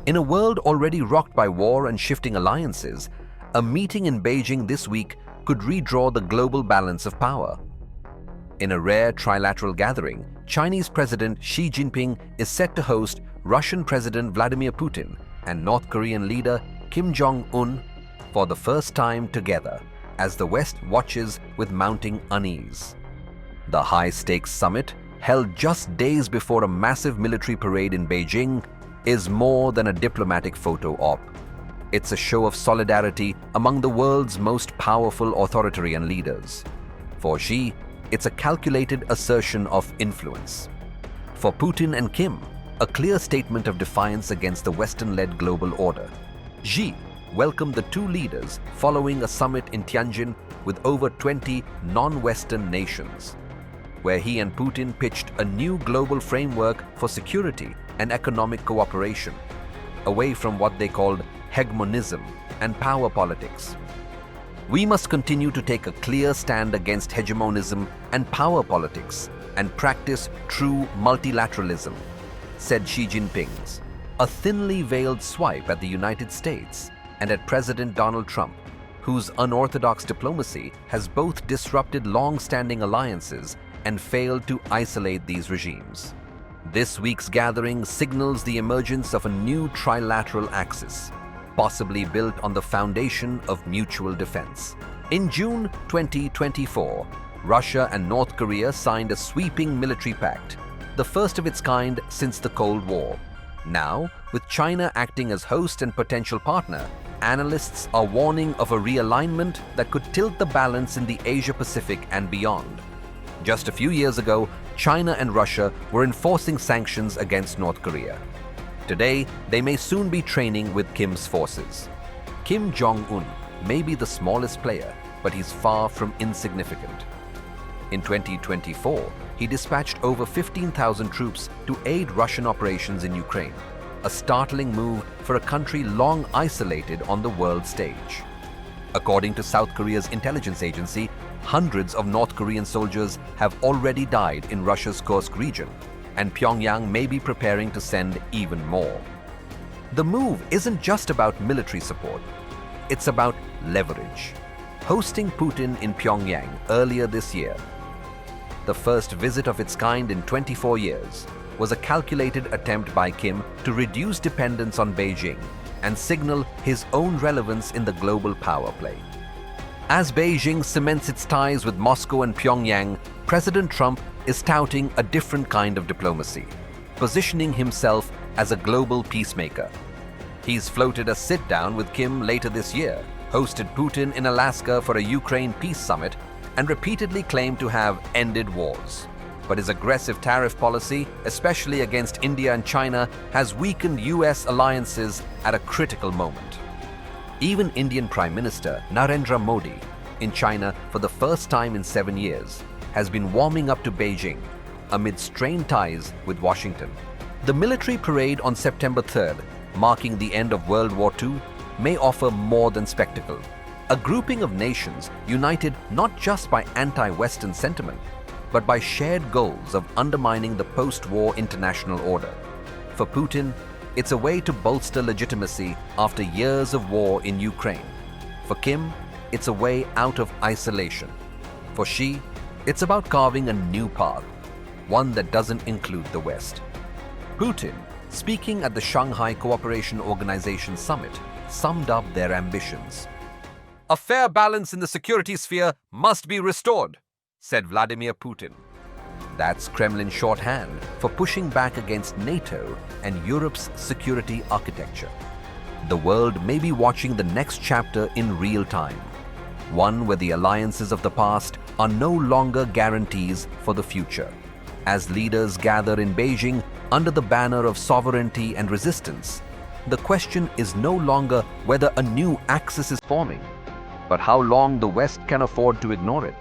In a world already rocked by war and shifting alliances, a meeting in Beijing this week could redraw the global balance of power. In a rare trilateral gathering, Chinese President Xi Jinping is set to host Russian President Vladimir Putin and North Korean leader Kim Jong Un for the first time together, as the West watches with mounting unease. The high-stakes summit, held just days before a massive military parade in Beijing, is more than a diplomatic photo op. It's a show of solidarity among the world's most powerful authoritarian leaders. For Xi, it's a calculated assertion of influence. For Putin and Kim, a clear statement of defiance against the Western-led global order. Xi welcomed the two leaders following a summit in Tianjin with over 20 non-Western nations, where he and Putin pitched a new global framework for security and economic cooperation, away from what they called hegemonism and power politics. We must continue to take a clear stand against hegemonism and power politics and practice true multilateralism, said Xi Jinping. A thinly veiled swipe at the United States and at President Donald Trump, whose unorthodox diplomacy has both disrupted long-standing alliances and failed to isolate these regimes. This week's gathering signals the emergence of a new trilateral axis, possibly built on the foundation of mutual defense. In June 2024, Russia and North Korea signed a sweeping military pact, the first of its kind since the Cold War. Now, with China acting as host and potential partner, analysts are warning of a realignment that could tilt the balance in the Asia-Pacific and beyond. Just a few years ago, China and Russia were enforcing sanctions against North Korea. Today, they may soon be training with Kim's forces. Kim Jong Un may be the smallest player, but he's far from insignificant. In 2024, he dispatched over 15,000 troops to aid Russian operations in Ukraine, a startling move for a country long isolated on the world stage. According to South Korea's intelligence agency, hundreds of North Korean soldiers have already died in Russia's Kursk region, and Pyongyang may be preparing to send even more. The move isn't just about military support, it's about leverage. Hosting Putin in Pyongyang earlier this year, the first visit of its kind in 24 years, was a calculated attempt by Kim to reduce dependence on Beijing and signal his own relevance in the global power play. As Beijing cements its ties with Moscow and Pyongyang, President Trump is touting a different kind of diplomacy, positioning himself as a global peacemaker. He's floated a sit-down with Kim later this year, hosted Putin in Alaska for a Ukraine peace summit, and repeatedly claimed to have ended wars. But his aggressive tariff policy, especially against India and China, has weakened US alliances at a critical moment. Even Indian Prime Minister Narendra Modi, in China for the first time in 7 years, has been warming up to Beijing amid strained ties with Washington. The military parade on September 3rd, marking the end of World War II, may offer more than spectacle. A grouping of nations united not just by anti-Western sentiment, but by shared goals of undermining the post-war international order. For Putin, it's a way to bolster legitimacy after years of war in Ukraine. For Kim, it's a way out of isolation. For Xi, it's about carving a new path, one that doesn't include the West. Putin, speaking at the Shanghai Cooperation Organization Summit, summed up their ambitions. "A fair balance in the security sphere must be restored," said Vladimir Putin. That's Kremlin shorthand for pushing back against NATO and Europe's security architecture. The world may be watching the next chapter in real time, one where the alliances of the past are no longer guarantees for the future. As leaders gather in Beijing under the banner of sovereignty and resistance, the question is no longer whether a new axis is forming, but how long the West can afford to ignore it.